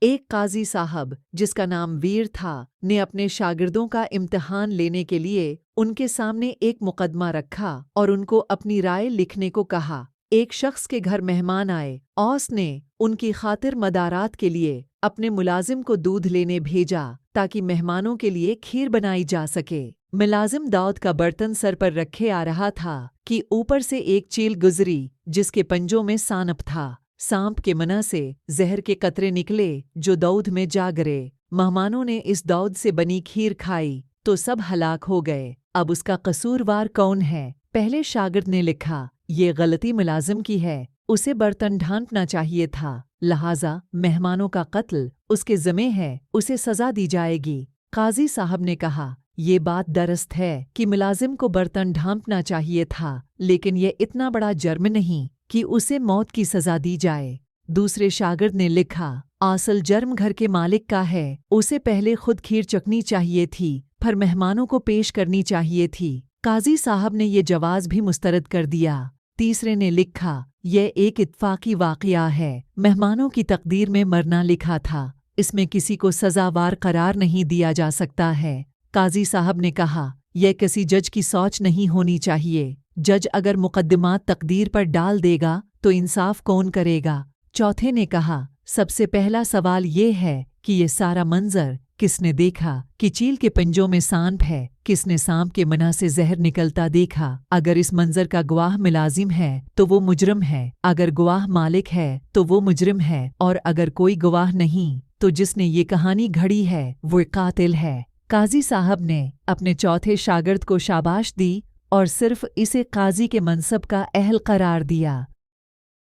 ایک قاضی صاحب جس کا نام ویر تھا نے اپنے شاگردوں کا امتحان لینے کے لیے ان کے سامنے ایک مقدمہ رکھا اور ان کو اپنی رائے لکھنے کو کہا۔ ایک شخص کے گھر مہمان آئے۔ اوس نے ان کی خاطر مدارات کے لیے اپنے ملازم کو دودھ لینے بھیجا تاکہ مہمانوں کے لیے کھیر بنائی جا سکے۔ ملازم دودھ کا برتن سر پر رکھے آ رہا تھا کہ اوپر سے ایک چیل گزری جس کے پنجوں میں سانپ تھا۔ سانپ کے منہ سے زہر کے قطرے نکلے جو دودھ میں جا گرے۔ مہمانوں نے اس دودھ سے بنی کھیر کھائی تو سب ہلاک ہو گئے۔ اب اس کا قصوروار کون ہے؟ پہلے شاگرد نے لکھا، یہ غلطی ملازم کی ہے، اسے برتن ڈھانپنا چاہیے تھا، لہٰذا مہمانوں کا قتل اس کے ذمہ ہے، اسے سزا دی جائے گی۔ قاضی صاحب نے کہا، یہ بات درست ہے کہ ملازم کو برتن ڈھانپنا چاہیے تھا، لیکن یہ اتنا بڑا جرم نہیں کہ اسے موت کی سزا دی جائے۔ دوسرے شاگرد نے لکھا، اصل جرم گھر کے مالک کا ہے، اسے پہلے خود کھیر چکھنی چاہیے تھی، پھر مہمانوں کو پیش کرنی چاہیے تھی۔ قاضی صاحب نے یہ جواز بھی مسترد کر دیا۔ تیسرے نے لکھا، یہ ایک اتفاقی واقعہ ہے، مہمانوں کی تقدیر میں مرنا لکھا تھا، اس میں کسی کو سزاوار قرار نہیں دیا جا سکتا ہے۔ قاضی صاحب نے کہا، یہ کسی جج کی سوچ نہیں ہونی چاہیے، جج اگر مقدمات تقدیر پر ڈال دے گا تو انصاف کون کرے گا؟ چوتھے نے کہا، سب سے پہلا سوال یہ ہے کہ یہ سارا منظر کس نے دیکھا کہ چیل کے پنجوں میں سانپ ہے؟ کس نے سانپ کے منہ سے زہر نکلتا دیکھا؟ اگر اس منظر کا گواہ ملازم ہے تو وہ مجرم ہے، اگر گواہ مالک ہے تو وہ مجرم ہے، اور اگر کوئی گواہ نہیں تو جس نے یہ کہانی گھڑی ہے وہ قاتل ہے۔ قاضی صاحب نے اپنے چوتھے شاگرد کو شاباش دی اور صرف اسے قاضی کے منصب کا اہل قرار دیا۔